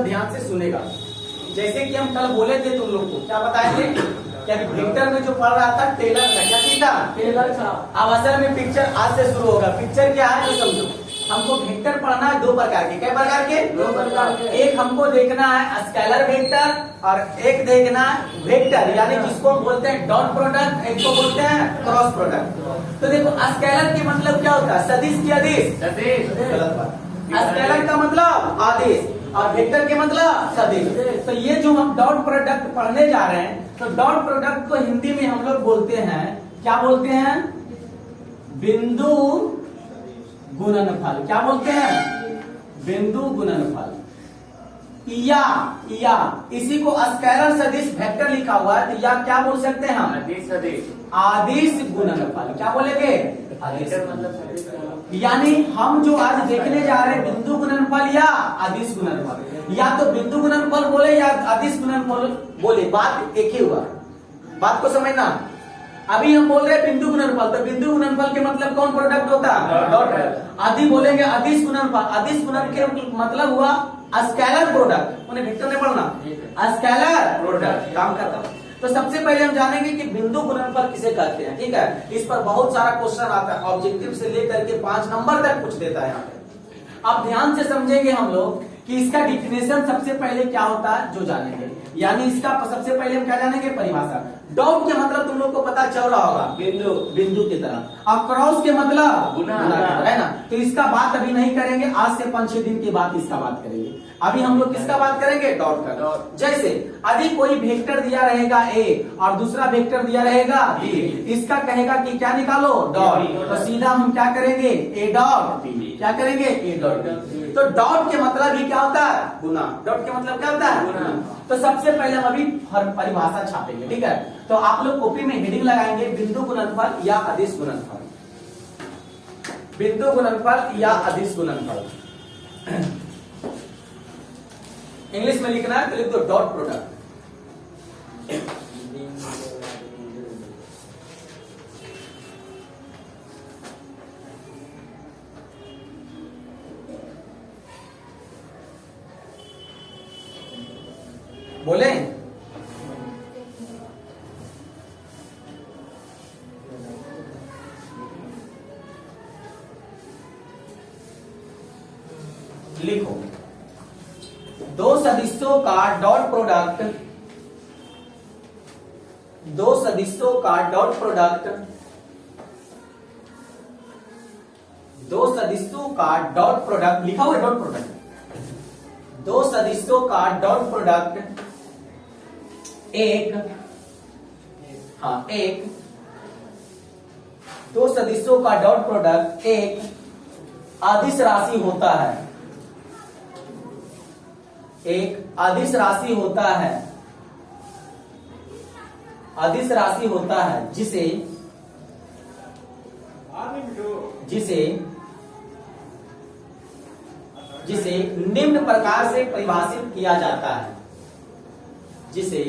सब ध्यान से सुनेगा। जैसे कि हम कल बोले थे तुम लोग को, क्या बताए थे, क्या वेक्टर में जो पढ़ रहा था टेलर था, क्या चीज था, टेलर था। अब असल में पिक्चर आज से शुरू होगा। पिक्चर क्या है तो समझो, हमको वेक्टर पढ़ना है दो प्रकार के। क्या प्रकार के? दो प्रकार के। एक हमको देखना है स्केलर वेक्टर और एक देखना है वेक्टर, यानी जिसको हम बोलते हैं डॉट प्रोडक्ट, एक को बोलते हैं क्रॉस प्रोडक्ट। तो देखो स्केलर के मतलब क्या होता है, सदिश की अदिश। गलत बात। स्केलर का मतलब आदेश और वेक्टर के मतलब सदिश। तो ये जो हम डॉट प्रोडक्ट पढ़ने जा रहे हैं, तो डॉट प्रोडक्ट को हिंदी में हम लोग बोलते हैं, क्या बोलते हैं, बिंदु गुणनफल। क्या बोलते हैं, बिंदु गुणनफल। या इसी को स्केलर सदिश वेक्टर लिखा हुआ है, तो या क्या बोल सकते हैं हम, आदिश गुणनफल। क्या बोलेंगे, आदिश मतलब। यानी हम जो आज देखने जा रहे हैं बिंदु गुणनफल या आदिश गुणनफल, या तो बिंदु गुणनफल बोले या आदिश गुणनफल बोले, बात एक ही हुआ। बात को समझना। अभी हम बोल रहे हैं बिंदु गुणनफल, तो बिंदु गुणनफल के मतलब कौन प्रोडक्ट होता है, डॉट। आदि बोलेंगे आदिश गुणनफल, आदिश गुणन के मतलब हुआ स्केलर प्रोडक्ट। उन्हें वेक्टर नहीं पढ़ना, स्केलर प्रोडक्ट काम करता है। तो सबसे पहले हम जानेंगे कि बिंदु गुणनफल किसे कहते हैं। ठीक है, इस पर बहुत सारा क्वेश्चन आता है, ऑब्जेक्टिव से लेकर के 5 नंबर तक पूछ देता है यहाँ पे। अब ध्यान से समझेंगे हम लोग कि इसका डिफिनेशन सबसे पहले क्या होता है जो जानेंगे, यानी इसका सबसे पहले हम क्या जानेंगे, परिभाषा। डॉट के मतलब तुम लोग को पता चल रहा होगा, बिंदु की तरह, और क्रॉस के मतलब गुना है ना। तो इसका बात अभी नहीं करेंगे, आज से 5-6 दिन के बाद इसका बात करेंगे। अभी हम लोग किसका बात करेंगे, डॉट का। जैसे अभी कोई वेक्टर दिया रहेगा a और दूसरा वेक्टर दिया रहेगा b, इसका कहेगा कि क्या निकालो, डॉट। तो सीधा हम क्या करेंगे, a डॉट b। क्या करेंगे, a डॉट b। तो डॉट के मतलब ही क्या होता है, गुना। डॉट के मतलब क्या होता है, गुना। तो सबसे पहले हम अभी परिभाषा छापेंगे। ठीक है, तो आप लोग कॉपी में हेडिंग लगाएंगे, बिंदु गुणनफल या अदिश गुणनफल। बिंदु गुणनफल या अदिश गुणनफल। इंग्लिश में लिखना है तो लिख दो डॉट प्रोडक्ट। बोले, लिखो, दो सदिशों का डॉट प्रोडक्ट, दो सदिशों का डॉट प्रोडक्ट, दो सदिशों का डॉट प्रोडक्ट, लिखा हुआ है डॉट प्रोडक्ट। दो सदिशों का डॉट प्रोडक्ट एक, दो सदिशों का डॉट प्रोडक्ट एक अदिश राशि होता है, एक अदिश राशि होता है, अदिश राशि होता है जिसे जिसे निम्न प्रकार से परिभाषित किया जाता है, जिसे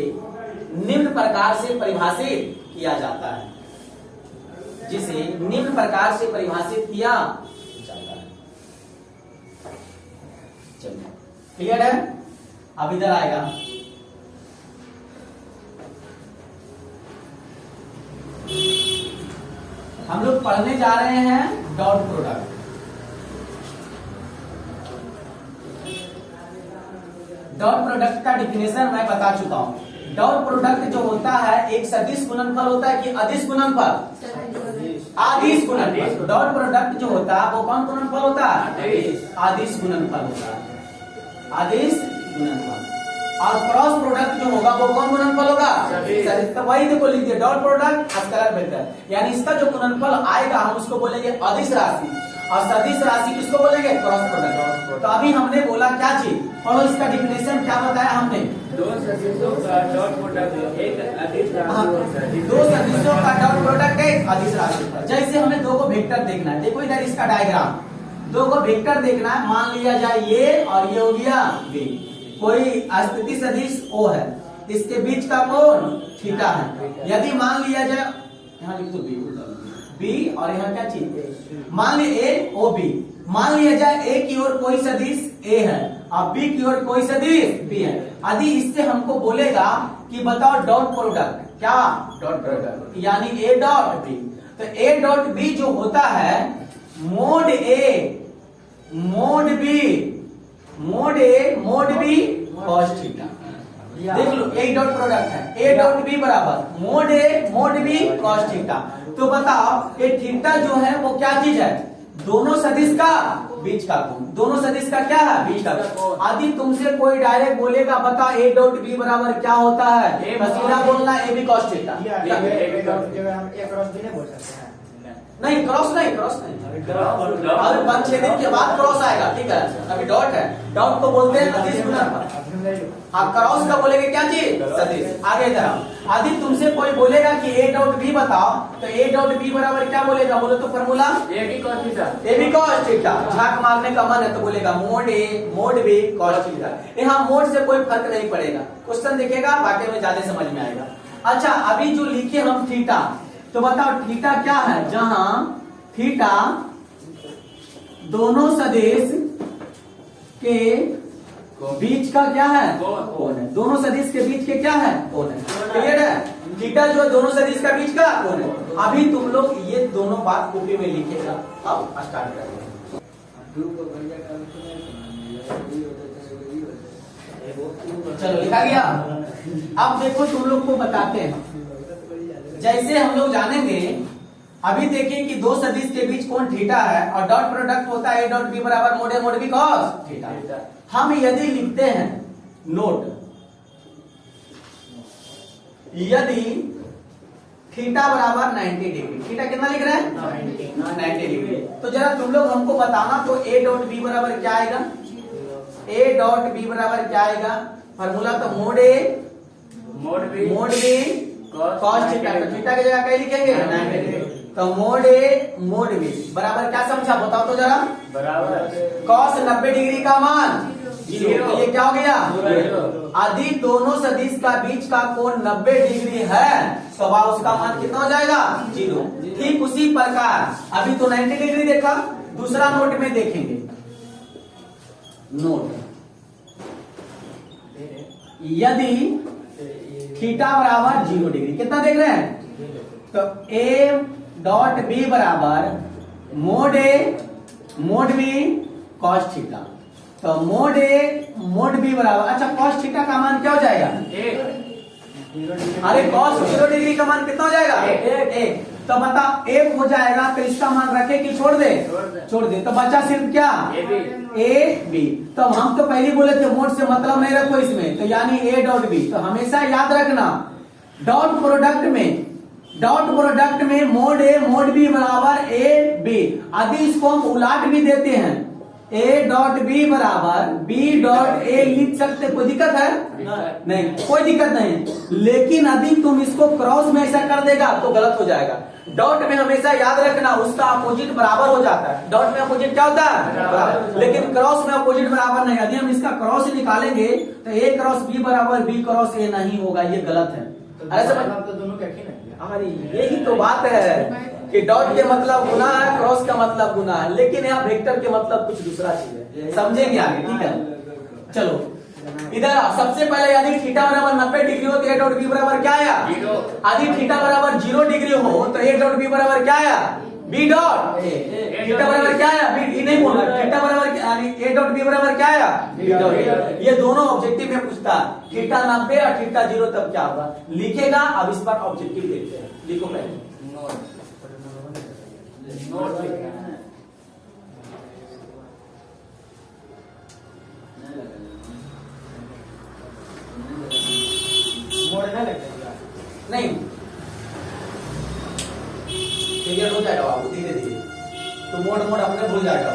निम्न प्रकार से परिभाषित किया जाता है, जिसे निम्न प्रकार से परिभाषित किया जाता है। चलिए क्लियर है। अब इधर आएगा, हम लोग पढ़ने जा रहे हैं डॉट प्रोडक्ट। डॉट प्रोडक्ट का डिफिनेशन मैं बता चुका हूं। डॉट प्रोडक्ट जो होता है एक सदिश गुणनफल होता है कि अदिश गुणनफल, आदिश गुणनफल। डॉट प्रोडक्ट जो होता है वो कौन गुणनफल होता है, आदिश गुणनफल होता है, आदिश गुणनफल। और क्रॉस प्रोडक्ट जो होगा वो कौन गुणनफल होगा, तो वही देखो लिख दिया, डॉट प्रोडक्ट स्केलर वेक्टर, यानी इसका जो गुणनफल आएगा हम उसको बोलेंगे अदिश राशि, और सदिश राशि किसको बोलेंगे, क्रॉस प्रोडक्ट। तो अभी हमने बोला क्या चीज, और इसका डिफिनेशन क्या बताया हमने, दो सदिशों का डॉट प्रोडक्ट एक अदिश राशि, दो सदिशों का डॉट प्रोडक्ट एक अदिश राशि। जैसे हमें दो को वेक्टर देखना है, देखो इधर इसका डायग्राम, दो को वेक्टर देखना है, मान लिया जाए ये और ये हो गया बी, कोई स्थिति सदिश ओ है, इसके बीच का कोण थीटा है। यदि मान लिया जाए, यहाँ लिख दो बी और यहाँ क्या चीज, मान लिया ए ओ बी, मान लिया जाए ए की ओर कोई सदिश ए है अब बी की ओर कोई सदिश बी है। यदि इससे हमको बोलेगा कि बताओ डॉट प्रोडक्ट, क्या डॉट प्रोडक्ट, यानी ए डॉट बी, तो ए डॉट बी जो होता है mode A mod B cos theta. देख लो ए डॉट प्रोडक्ट है, ए डॉट बी बराबर mode A mod B cos theta. तो बताओ ये थीटा जो है वो क्या चीज है, दोनों सदिश का बीच का कोण, दोनों सदिश का क्या है बीच का कोण। यदि तुमसे कोई डायरेक्ट बोलेगा बता ए डॉट बी बराबर क्या होता है, बस सीधा बोलना ए बी कॉस थीटा। नहीं क्रॉस नहीं, और 5-6 दिन के बाद क्रॉस आएगा, ठीक है, अभी डॉट है, डॉट को बोलते हैं अदिश गुणनफल। हाँ क्रॉस का बोलेंगे क्या चीज सदिश। आगे जरा यदि तुमसे कोई बोलेगा कि ए डॉट बी बताओ, तो ए डॉट बी बराबर क्या बोलेगा, बोलो तो formula A B cos theta. A B cos theta. झाक मारने का मन है तो बोलेगा mod A mod B cos theta. यहाँ मोड से कोई फर्क नहीं पड़ेगा, क्वेश्चन देखेगा वाकई में ज्यादा समझ में आएगा। अच्छा अभी जो लिखे हम थीटा, तो बताओ थीटा क्या है, जहां थीटा दोनों सदिश के बीच का क्या है कोण है, दोनों सदिश के बीच के क्या है कोण है। क्लियर है, थीटा जो है दोनों सदिश का बीच का कोण है। अभी तुम लोग ये दोनों बात कॉपी में लिखेगा। अब स्टार्ट करेंगे। चलो लिखा गया। अब देखो तुम लोग को बताते हैं, जैसे हम लोग जानेंगे, अभी देखिए कि दो सदिश के बीच कोण थीटा है और डॉट प्रोडक्ट होता है ए डॉट बी बराबर mode A mod B cos theta. हम यदि लिखते हैं नोट, यदि थीटा बराबर 90 डिग्री, थीटा कितना लिख रहे हैं 90 डिग्री, तो जरा तुम लोग हमको बताना तो ए डॉट बी बराबर क्या आएगा, ए डॉट बी बराबर क्या आएगा, फॉर्मूला तो mode A mod B cos theta. तो थीटा की जगह क्या लिखेंगे 90 डिग्री, तो मोड ए मोड बी बराबर क्या समझा बताओ तो जरा, बराबर कॉस 90 डिग्री का मान 0। तो ये क्या हो गया, यदि दोनों सदिश का बीच का कोण 90 डिग्री है तो उसका मान कितना हो जाएगा 0। ठीक उसी प्रकार अभी तो 90 डिग्री देखा, दूसरा नोट में देखेंगे। नोट यदि थीटा बराबर 0 डिग्री, कितना देख रहे हैं, तो ए डॉट बी बराबर mode A mod B cos theta. तो मोड ए मोड बी बराबर, अच्छा कॉस थीटा का मान क्या हो जाएगा, अरे कॉस 0 डिग्री का मान कितना हो जाएगा 1। तो बता 1 हो जाएगा, तो इसका मान रखे कि छोड़ दे, छोड़ दे, तो बचा सिर्फ क्या ए बी। तो हम तो पहले बोले थे मोड से मतलब नहीं रखो इसमें, तो यानी ए डॉट बी। तो हमेशा याद रखना डॉट प्रोडक्ट में मोड ए मोड बी बराबर ए बी। यदि इसको हम उलाट भी देते हैं, ए डॉट बी बराबर बी डॉट ए लिख सकते, कोई दिक्कत है नहीं, कोई दिक्कत नहीं। लेकिन यदि तुम इसको क्रॉस में ऐसा कर देगा तो गलत हो जाएगा। डॉट में हमेशा याद रखना उसका अपोजिट बराबर हो जाता है, डॉट में अपोजिट क्या होता है बराबर, लेकिन क्रॉस में अपोजिट बराबर नहीं। यदि हम इसका क्रॉस निकालेंगे तो ए क्रॉस बी बराबर बी क्रॉस ए नहीं होगा, ये गलत है। अरे तो दोनों क्या हमारी यही तो बात है कि डॉट के मतलब गुना है, क्रॉस का मतलब गुना है, लेकिन यहाँ वेक्टर के मतलब कुछ दूसरा चीज है, समझेंगे आगे, ठीक है। चलो इधर सबसे पहले यदि थीटा बराबर 90 डिग्री हो तो ए डॉट बी बराबर क्या आया, यदि थीटा बराबर 0 डिग्री हो तो ए डॉट बी बराबर क्या आया बी डॉट ए। थीटा बराबर क्या आया बी, नहीं बोलना, थीटा बराबर ए डॉट बी बराबर क्या आया बी डॉट ए। ये दोनों ऑब्जेक्टिव में पूछता है, थीटा 90 और थीटा 0 तब क्या होगा लिखेगा। अब इस पर ऑब्जेक्टिव देखते हैं, लिखो पहले नोट लिखना है। नहीं क्लियर हो जाएगा बाबू, धीरे धीरे तो मोड अपने भूल जाएगा।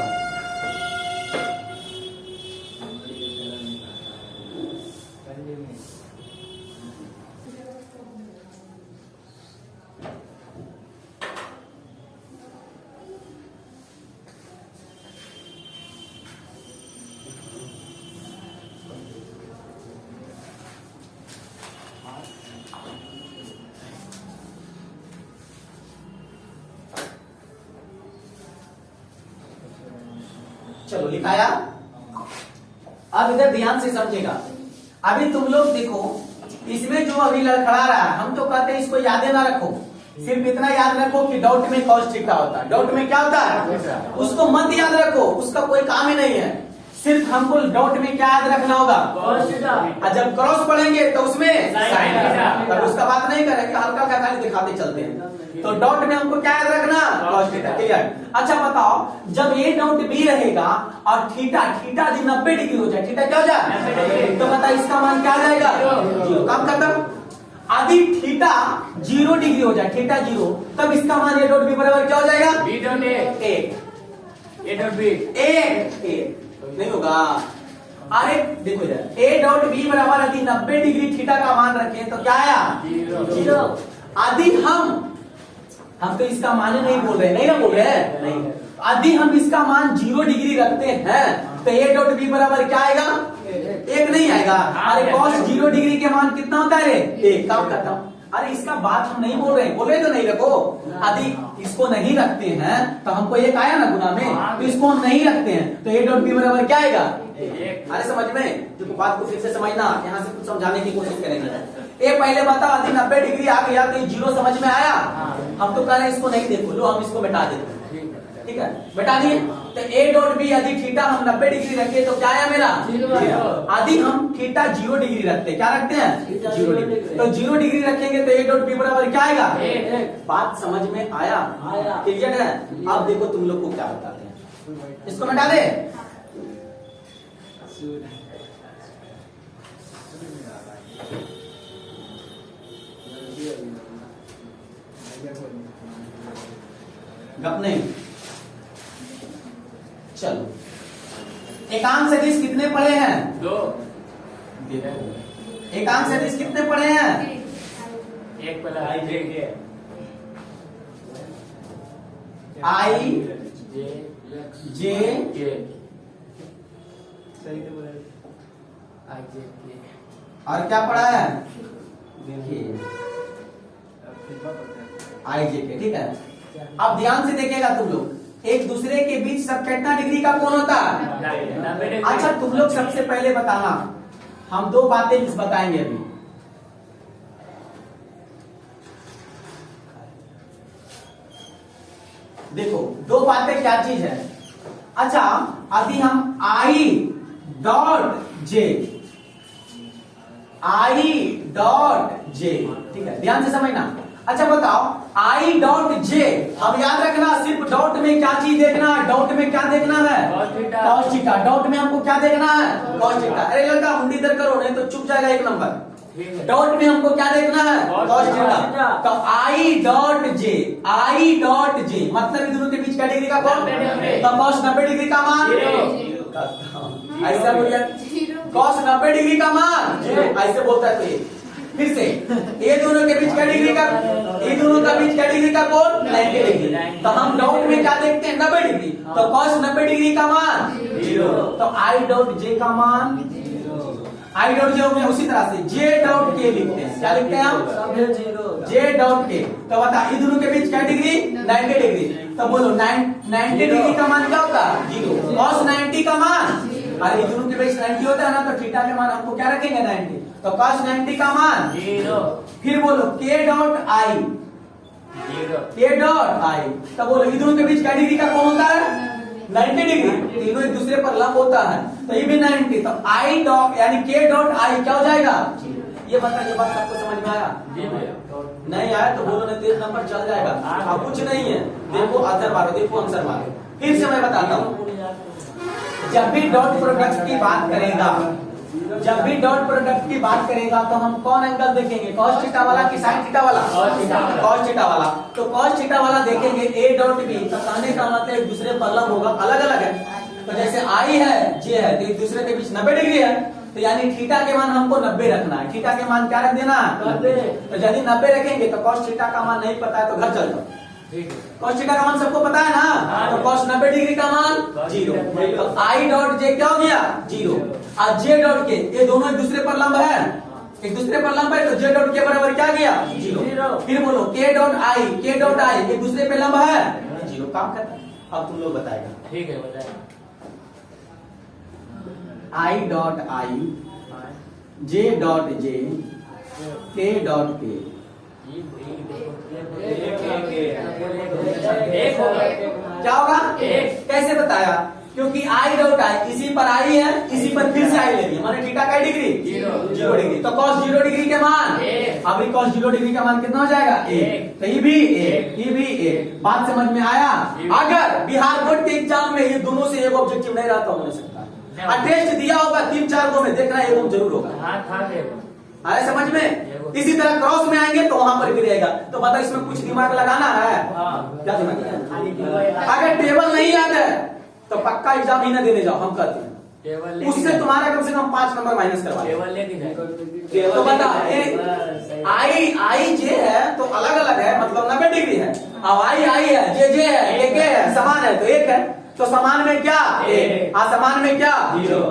चलो लिखाया। अब इधर ध्यान से समझेगा। अभी तुम लोग देखो, इसमें जो अभी लड़खड़ा रहा है, हम तो कहते हैं इसको यादें ना रखो, सिर्फ इतना याद रखो कि डॉट में कॉस थीटा होता है। डॉट में क्या होता है उसको मत याद रखो, उसका कोई काम ही नहीं है। सिर्फ हमको डॉट में क्या याद रखना होगा, कॉस थीटा। और जब क्रॉस पढ़ेंगे तो उसमें साइन थीटा। तब उसका बात नहीं करेंगे, हल्का का खाली दिखाते चलते हैं। तो डॉट में हमको क्या याद रखना, कॉस थीटा। क्लियर। अच्छा बताओ, जब ए डॉट बी रहेगा और थीटा थीटा यदि 90 डिग्री हो जाए, थीटा क्या हो जाए 90 डिग्री, तो बता इसका मान क्या आ जाएगा, जीरो। काम खत्म। यदि थीटा 0 डिग्री हो जाए, थीटा 0, तब इसका मान ए डॉट बी बराबर क्या हो जाएगा, B dot A, A dot B, एक नहीं होगा। अरे देखो इधर, ए डॉट बी बराबर यदि 90 डिग्री थीटा का मान रखें तो क्या आया, जीरो। यदि हम तो इसका मान ही नहीं बोल रहे, नहीं ना बोल रहे हैं, नहीं। यदि हम इसका मान 0 डिग्री रखते हैं तो ए डॉट बी बराबर क्या आएगा, एक नहीं आएगा। अरे कॉस 0 डिग्री के मान कितना होता है रे, एक। काम करता हूं, अरे इसका बात हम नहीं बोल रहे, बोल रहे तो नहीं रखो। यदि इसको नहीं रखते हैं तो हमको एक आया ना गुना में, तो इसको हम नहीं रखते हैं तो ए डॉट बी बराबर क्या आएगा, एक। अरे समझ में, जो बात को फिर से समझना, यहाँ से कुछ समझाने की कोशिश करेंगे। ए पहले बता, यदि 90 डिग्री आ गया तो 0 समझ में आया। हम तो कह रहे हैं इसको नहीं देखो, लो हम इसको मिटा देते हैं, ठीक है, मिटा दिए। तो ए डॉट बी यदि थीटा हम 90 डिग्री रखे तो क्या आया मेरा, यदि हम थीटा 0 डिग्री रखते, क्या रखते हैं 0 डिग्री, तो 0 डिग्री रखेंगे तो ए डॉट बी बराबर क्या आएगा, बात समझ में आया, क्लियर है। अब देखो तुम लोग को क्या बताते हैं, इसको मिटा दे। गप नहीं, चलो। एकांक सदिश कितने पढ़े हैं, 2, एकांक सदिश कितने पढ़े हैं, एक पहला आई जे के, आई जे के, सही तो बोला, आई जे के, और क्या पढ़ा है, देखिए आई जे के, ठीक है। अब ध्यान से देखिएगा तुम लोग, एक दूसरे के बीच सब कितना डिग्री का कोण होता है। अच्छा तुम लोग सबसे पहले बताना, हम 2 बातें बताएंगे अभी। देखो 2 बातें क्या चीज है। अच्छा यदि हम I dot J, I dot J, ठीक है, ध्यान से समझना। अच्छा बताओ, आई डॉट जे, अब याद रखना सिर्फ डॉट में क्या चीज देखना है, डॉट में क्या देखना है, कॉस थीटा। डॉट में हमको क्या देखना है, कॉस थीटा। अरे लड़का मुंडी इधर करो, नहीं तो चुप जाएगा 1 नंबर। डॉट में हमको क्या देखना है, कॉस थीटा। तो I dot J, I dot J मतलब इन दोनों के बीच क्या डिग्री का कोण, तो कॉस 90 डिग्री का मान, ऐसा बोलिए, कॉस 90 डिग्री का मान, ऐसे बोलता है। तो ये फिर से, ये दोनों के बीच क्या डिग्री का, ये दोनों का बीच क्या डिग्री का कोण, 90 डिग्री। तो हम डॉट में क्या देखते हैं, 90 डिग्री, तो कॉस 90 डिग्री का मान 0। तो आई डॉट जे का मान, आई डॉट जे हो गया। उसी तरह से जे डॉट के लिखते हैं, क्या लिखते हैं हम, जे डॉट के। तो बता ये दोनों के बीच क्या डिग्री, 90 डिग्री। तो बोलो 90 डिग्री का मान क्या होगा, 0। कॉस 90 का मान, अरे ये दोनों के बीच 90 होता है ना, तो थीटा के मान हमको क्या रखेंगे, 90। तो cos 90 का मान 0। फिर बोलो k dot I, k dot I, तब बोलो ये दोनों के बीच क्या डिग्री का कोण होता है, 90 डिग्री। तीनों एक दूसरे पर लंब होता है, तो ये भी 90। तो आई डॉट यानी k डॉट आई क्या हो जाएगा, ये बता, ये बात सबको समझ में आया, नहीं आया तो बोलो, नहीं 1 नंबर चल जाएगा। अब कुछ नहीं है, देखो आंसर मारो, देखो आंसर मारो। फिर से मैं बताता हूँ, जब भी डॉट प्रोडक्ट की बात करेगा, जब भी डॉट प्रोडक्ट की बात करेगा तो हम कौन एंगल देखेंगे, कॉस थीटा वाला कि साइन थीटा वाला, कॉस थीटा वाला। तो कॉस थीटा वाला देखेंगे ए डॉट बी, तो कहने का मतलब एक दूसरे पर लंब होगा, अलग अलग है। तो जैसे आई है जे है, तो एक दूसरे के बीच 90 डिग्री है, तो यानी थीटा के मान हमको 90 रखना है। थीटा के मान क्या रख देना है, 90। तो यदि 90 रखेंगे तो कॉस थीटा का मान नहीं पता है तो घर चल जाओ। कॉस थीटा का मान सबको पता है ना, तो कॉस 90 डिग्री का मान 0। तो आई डॉट जे क्या हो गया, 0। और जे डॉट के, ये दोनों एक दूसरे पर लंब है, एक दूसरे पर लंब है, तो जे डॉट के बराबर क्या गया, 0। फिर बोलो k dot I, k dot I एक दूसरे पे लंब है, 0। काम खत्म। अब तुम लोग बताएगा, ठीक है बताएं। I dot I, J dot J, के डॉट के। एक होगा। क्या होगा? एक। कैसे बताया? क्योंकि आई डॉट आई इसी पर आई है, इसी पर फिर से आई ले ली, माने थीटा का डिग्री 0 डिग्री, तो cos 0 डिग्री के मान अभी cos 0 डिग्री का मान कितना हो जाएगा? 1। तो ये भी 1, ये भी 1। बात समझ में आया? अगर बिहार बोर्ड के एग्जाम में ये दोनों से एक ऑब्जेक्टिव नहीं रहा तो हो नहीं सकता। और टेस्ट दिया होगा 3-4 को में, देखना एवं जरूर होगा। आया समझ में? इसी तरह क्रॉस में आएंगे तो वहां पर भी रहेगा। तो बता इसमें कुछ दिमाग लगाना है? क्या दिमाग लगाना? अगर टेबल नहीं याद है तो पक्का एग्जाम ही ना देने जाओ, हम कहते हैं। उससे तुम्हारा कम से कम 5 नंबर माइनस करवा। तो बता आई जे है तो अलग अलग है, मतलब 90 डिग्री है। अब आई है, जे है, एक है, समान है तो 1 है। तो समान में क्या? 1। असमान में क्या? 0।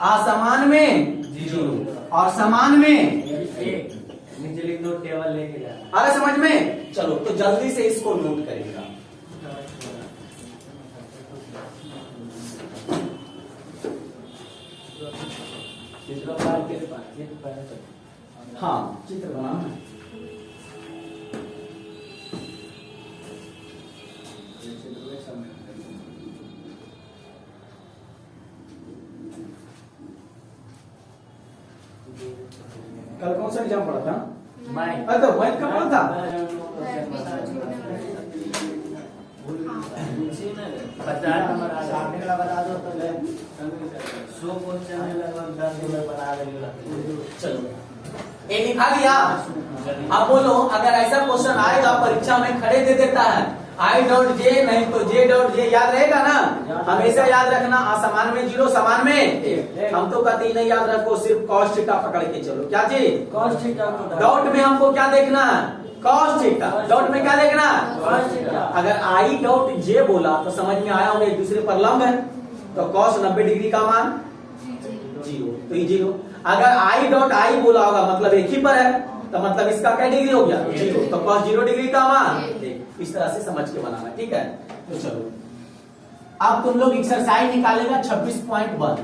असमान में 0 और समान में नीचे लिख दो, टेबल लेके जा। अरे समझ में? चलो तो जल्दी से इसको नोट करिएगा। हाँ, चित्र बनाना है। कल कौन सा एग्जाम पढ़ा था? अरे तो मैथ का पढ़ा था। चलो ये लिखा लिया। अब बोलो अगर ऐसा क्वेश्चन आएगा परीक्षा में खड़े दे देता है आई डॉट जे, नहीं तो जे डॉट जे, याद रहेगा ना? हमेशा याद रखना। असमान में 0, समान में। हम तो कहते ही नहीं याद रखो, सिर्फ cos थीटा पकड़ के चलो। क्या चीज? cos theta. डॉट में हमको क्या देखना है? cos theta. डॉट में क्या देखना? cos theta. अगर आई डॉट जे बोला तो समझ में आया होगा एक दूसरे पर लंब है, तो cos 90 डिग्री का मान 0, तो ये 0। अगर आई डॉट आई बोला होगा मतलब एक ही पर है, तो मतलब इसका क्या डिग्री हो गया? 0, तो cos 0 डिग्री का मान 1। इस तरह से समझ के बनाना, ठीक है? तो चलो अब तुम लोग एक्सरसाइज निकालेगा 26.1।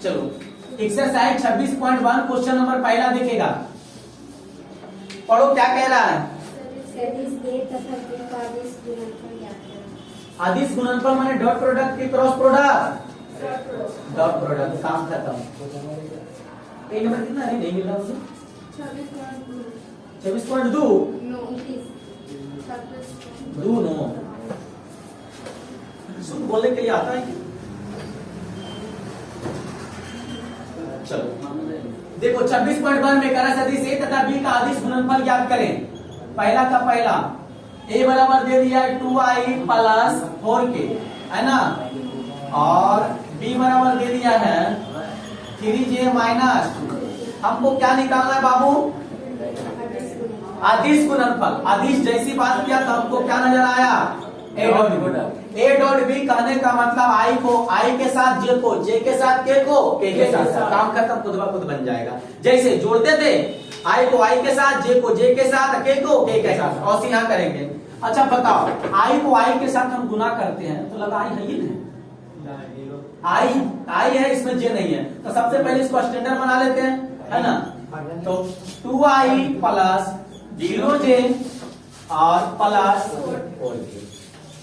चलो एक्सरसाइज 26.1 क्वेश्चन नंबर पहला देखेगा। पढ़ो क्या कह रहा है? आदिश गुणनफल माने डॉट प्रोडक्ट की क्रॉस प्रोडक्ट। डॉट प्रोडक्ट, काम खत्म। एक नंबर कितना है? नहीं मिल रहा मुझे। 26.2 2 सुन बोलने के लिए आता है क्या? चलो देखो 26.1 में करा सदिश ए तथा बी का आदिश गुणनफल ज्ञात करें। पहला का पहला ए बराबर दे दिया 2i प्लस 4k, है ना? और बी बराबर दे दिया है 3j माइनस। हमको क्या निकालना है बाबू? आदिश गुणनफल। आदिश जैसी बात किया तो हमको क्या नजर आया? ए डॉट बी कहने का मतलब आई को आई के साथ जे को, जे के साथ के को, के साथ। काम खत्म, खुद ब खुद बन जाएगा। जैसे जोड़ते थे आई को आई के साथ, जे को जे के साथ, के को के साथ, और यहाँ करेंगे। अच्छा बताओ आई को आई के साथ हम गुना करते हैं तो लगा आई है ही नहीं, आई है, इसमें जे नहीं है। तो सबसे पहले इसको स्टैंडर्ड बना लेते हैं, है ना? तो 2i प्लस 0j और प्लस 4k।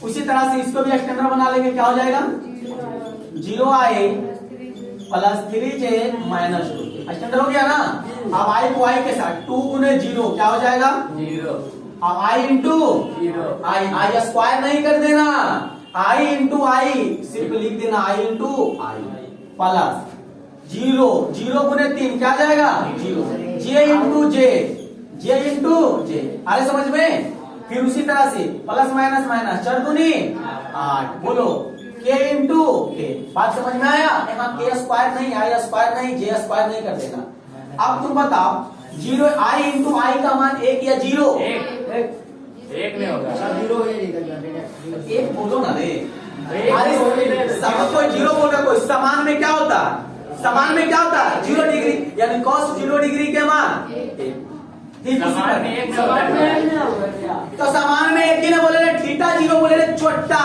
उसी तरह से इसको भी स्टैंडर्ड बना लेंगे, क्या हो जाएगा? 0i plus 3j minus 2। Standard हो गया ना? अब आई को आई के साथ 2 गुने 0 क्या हो जाएगा? 0। अब आई इंटू आई स्क्वायर नहीं कर देना, आई इंटू आई सिर्फ लिख देना, आई इंटू आई प्लस 0 गुने 3 क्या जाएगा? 0। जे इंटू जे, जे इंटू जे। अरे समझ में? फिर उसी तरह से प्लस माइनस माइनस 4 दूनी 8। बोलो के इंटू के। बात समझ में आया? यहाँ के स्क्वायर नहीं, आई स्क्वायर नहीं, जे स्क्वायर नहीं कर देना। अब तुम बताओ 0 आई इंटू आई का मान 1 या 0? एक नहीं होगा। 1 बोलो ना रे। अरे सब कोई जीरो बोल रहा, कोई समान में क्या होता है, समान में क्या होता है 0 डिग्री, यानी cos 0 डिग्री के मान समान में एक तो समान में एक ही ना बोले रे, थीटा 0 बोले रे छोटा,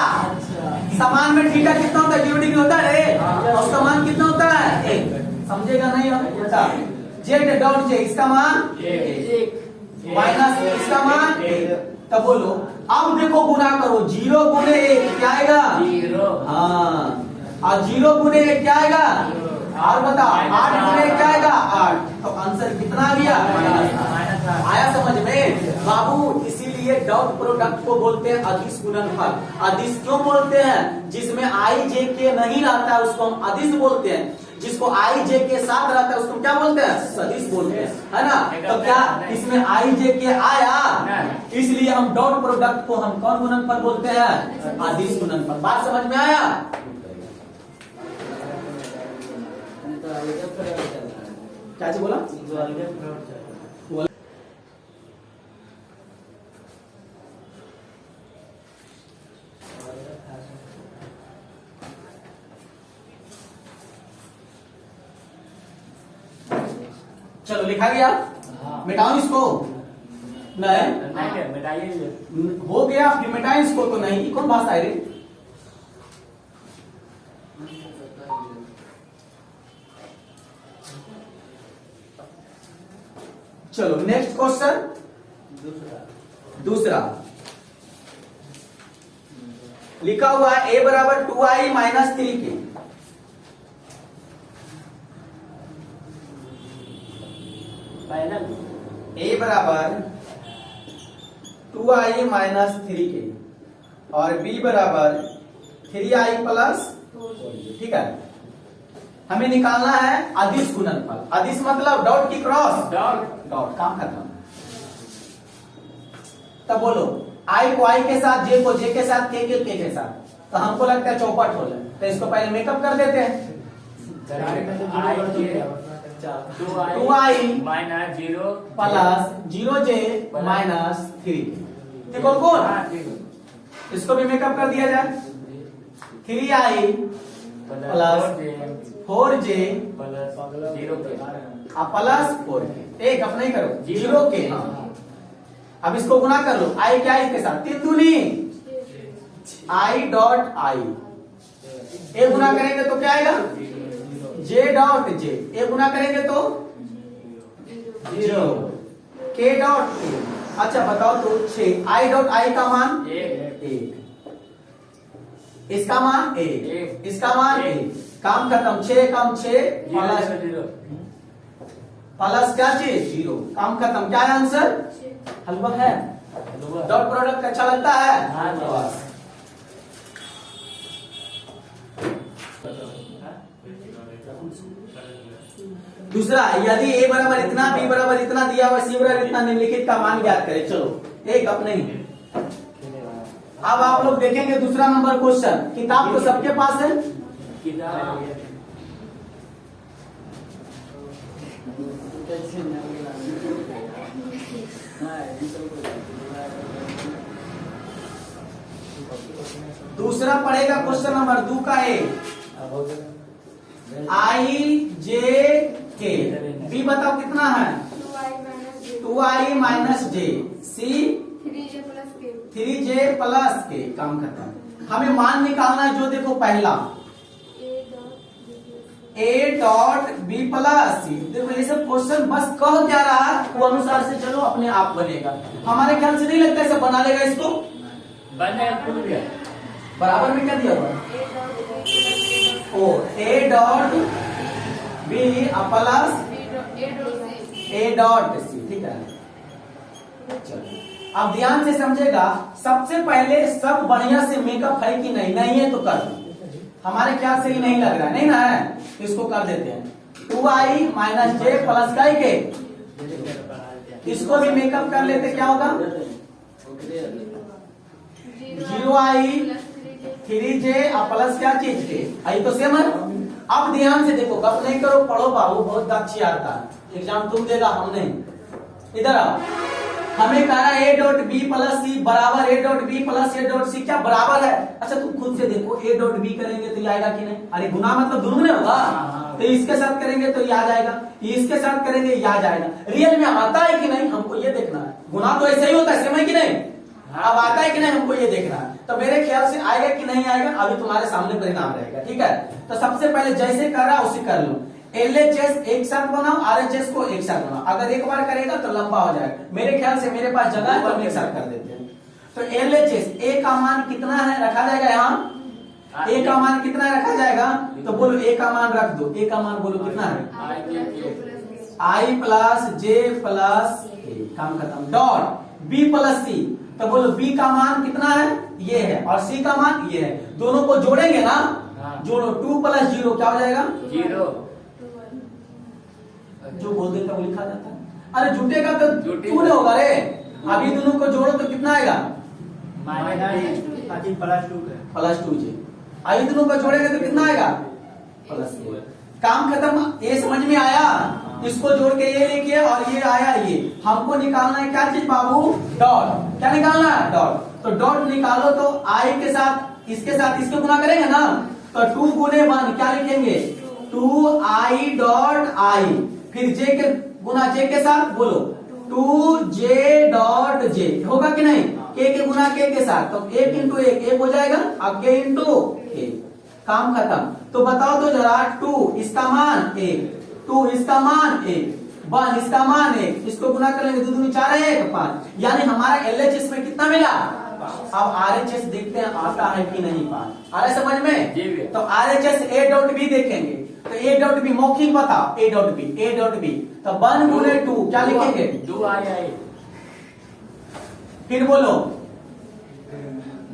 समान में थीटा कितना होता है 0 डिग्री होता है रे, और समान कितना होता है 1, समझेगा नहीं हम बेटा। जेड डॉट जे इसका मान 1 माइनस इसका मान 1, तब बोलो अब देखो गुना करो, 0 गुने 1 क्या आएगा 0, हाँ, और 0 गुने 1 क्या आएगा, और बताओ 8 गुने 1 क्या आएगा 8, तो आंसर कितना आ गया आया समझ में बाबू। इसीलिए डॉट प्रोडक्ट को बोलते हैं अदिश गुणनफल। अदिश क्यों बोलते हैं, जिसमें आई जे के नहीं रहता है उसको हम अदिश बोलते हैं, जिसको आई जे के साथ रहता है उसको क्या बोलते हैं, सदिश बोलते हैं, है ना। तो क्या इसमें आई जे के आया, इसलिए हम डॉट प्रोडक्ट को हम कौन गुणनफल बोलते हैं, अदिश गुणनफल। बात समझ में आया। क्या बोला, चलो लिखा गया, मिटाओ इसको, नहीं मिटाइए, हो गया, फिर मिटाएं इसको, तो नहीं, ये कौन भाषा है रे। चलो नेक्स्ट क्वेश्चन, दूसरा लिखा हुआ है a बराबर 2i माइनस 3k, a बराबर 2i माइनस 3k और b बराबर 3i प्लस, ठीक है। हमें निकालना है अदिश गुणनफल। अदिश मतलब डॉट की क्रॉस, डॉट काम खत्म। तब बोलो i को i के साथ, j को j के साथ, k के साथ, तो हमको लगता है चौपट हो जाए, तो इसको पहले मेकअप कर देते हैं। 2i minus 0 plus 0j minus 3, ठीक है कौन, इसको भी मेकअप कर दिया जाए। 3i plus 4j plus 0 plus 4k, एक अपना ही करो 0 के, हाँ। अब इसको गुना कर लो, i क्या इसके साथ, 3 दूनी i डॉट i, ए गुना करेंगे तो क्या आएगा j डॉट j, ए गुना करेंगे तो 0, k डॉट k। अच्छा बताओ तो 6, i डॉट i का मान 1, इसका मान 1, इसका मान 1, काम खत्म। 6 कम 6 प्लस क्या चीज 0, काम खत्म। क्या है आंसर, हलवा है। डॉट प्रोडक्ट अच्छा लगता है, बस। दूसरा, यदि a बराबर इतना, b बराबर इतना दिया हुआ, c बराबर इतना, निम्नलिखित का मान ज्ञात करें। चलो एक अपने ही। अब आप लोग देखेंगे दूसरा नंबर क्वेश्चन, किताब तो सबके पास है, दूसरा पड़ेगा क्वेश्चन नंबर 2 का ए, i j k, b बताओ कितना है 2i minus j, c 3j plus k, काम खत्म। हमें मान निकालना है जो देखो पहला a dot b plus c। देखो ये सब क्वेश्चन बस कह क्या रहा वो अनुसार से चलो, अपने आप बनेगा। हमारे ख्याल से नहीं लगता ऐसा बना लेगा, इसको बराबर में क्या दिया हुआ ओ a dot b plus a dot c, ठीक है। चलो अब ध्यान से समझेगा, सबसे पहले सब बढ़िया से मेकअप है कि नहीं, नहीं है तो कर दो। हमारे ख्याल से ही नहीं लग रहा है, नहीं ना है, तो इसको कर देते हैं 2i माइनस j प्लस का के, इसको भी मेकअप कर लेते, क्या होगा 0i 3j प्लस क्या चीज के, आई तो सेम है। अब ध्यान से देखो, गप नहीं करो, पढ़ो बाबू, बहुत अच्छी आता है, एग्जाम तुम देगा हम नहीं। इधर आओ, हमें कह रहा है A dot B plus C बराबर A dot B plus A dot C क्या बराबर है। अच्छा तुम खुद से देखो ए डॉट बी करेंगे तो ये आएगा कि नहीं, अरे गुना मतलब दुगने होगा, तो इसके साथ करेंगे तो ये आ जाएगा, इसके साथ करेंगे ये आ जाएगा। रियल में आता है कि नहीं हमको ये देखना है, गुना तो ऐसे ही होता है समय कि नहीं, अब आता है कि नहीं हमको ये देखना है। तो मेरे ख्याल से आएगा कि नहीं आएगा अभी तुम्हारे सामने परिणाम रहेगा, ठीक है। तो सबसे पहले जैसे कर रहा उसे कर लो, LHS एक साथ बनाओ, RHS को एक साथ बनाओ, अगर एक बार करेगा तो लंबा हो जाएगा। मेरे ख्याल से मेरे पास जगह है तो हम एक साथ कर देते हैं। तो LHS ए का मान कितना है रखा जाएगा, यहाँ ए का मान कितना रखा जाएगा, तो बोलो ए का मान रख दो, ए का मान बोलो कितना है, I प्लस जे प्लस ए, काम खत्म। डॉट बी प्लस सी, तो बोलो बी का मान कितना है, ये है, और सी का मान ये है, दोनों को जोड़ेंगे ना, जोड़ो 2 प्लस 0 क्या हो जाएगा 0, जो बोल देता वो लिखा जाता है। अरे जुटेगा तो टू ने होगा रे, अभी दोनों को जोड़ो तो कितना आएगा प्लस 2 जी, अभी दोनों को जोड़ेंगे तो कितना आएगा प्लस 2। काम खत्म, ये समझ में आया, इसको जोड़ के ये लेके और ये आया ये, हमको निकालना है क्या चीज बाबू, डॉट, क्या निकालना है डॉट। तो डॉट निकालो तो आई के साथ इसके साथ इसके गुना करेंगे ना, तो 2 गुने 1 क्या लिखेंगे 2i डॉट आई, फिर जे के गुना जे के साथ बोलो 2j डॉट जे, होगा कि नहीं, के गुना के साथ, तो 1 इंटू 1 हो जाएगा, अब के इंटू के, काम खत्म। तो बताओ तो जरा 2 इसका मान 1, 2 इसका मान 1, 1 इसका मान 1, इसको गुना कर लेंगे 2 दूनी 4 है 1 5, यानी हमारा LHS में कितना मिला। अब RHS देखते हैं आता है कि नहीं, 5 आ रहा है समझ में। तो RHS A डॉट बी देखेंगे, तो A डॉट बी मौखिक बताओ, A डॉट बी, तो 1 गुने 2 क्या लिखेंगे 2i, फिर बोलो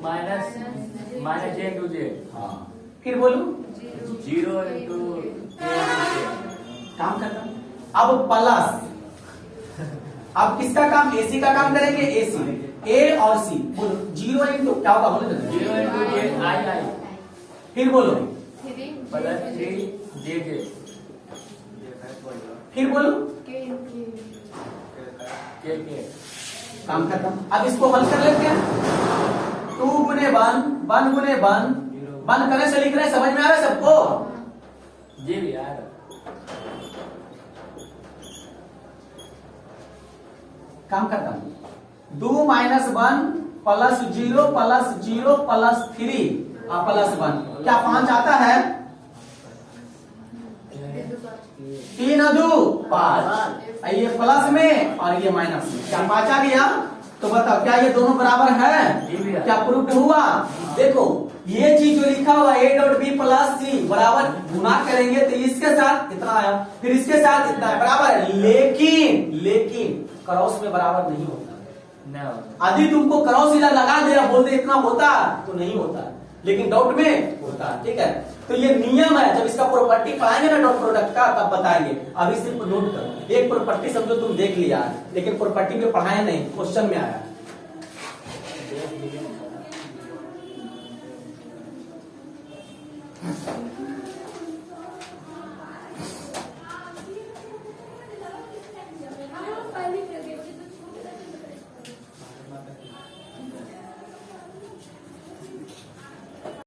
माइनस जे इंटू जे, फिर बोलो 0 इंटू काम खत्म। अब प्लस, अब किसका काम, AC का काम करेंगे, AC A और C, बोलो 0 इंटू क्या होगा बोलो 0 इंटू जे आई, फिर बोलो प्लस 3 जे जे, फिर बोलो के काम खत्म। अब इसको हल कर लेते हैं, 2 गुने 1 गुने 1 करने से लिख रहे हैं, समझ में आ रहा है सबको जी भी यार। काम खत्म। 2 minus 1 plus 0 plus 0 plus 3 plus 1 क्या 5 आता है, 3 2 5, ये प्लस में और ये माइनस में, क्या 5 आ गया। तो बताओ क्या ये दोनों बराबर है, क्या प्रूफ हुआ। देखो ये चीज जो लिखा हुआ A dot B plus C बराबर, गुना करेंगे तो इसके साथ इतना आया, फिर इसके साथ इतना है, बराबर है। लेकिन क्रॉस में बराबर नहीं होता। यदि तुमको क्रॉस इधर लगा दे बोल दे इतना होता तो नहीं होता, लेकिन डॉट में होता है, ठीक है। तो ये नियम है, जब इसका प्रॉपर्टी पढ़ाएंगे ना डॉट प्रोडक्ट का तब बताएंगे, अभी सिर्फ नोट करो। एक प्रॉपर्टी समझो तुम देख लिया, लेकिन प्रॉपर्टी पे पढ़ाया नहीं, क्वेश्चन में आया।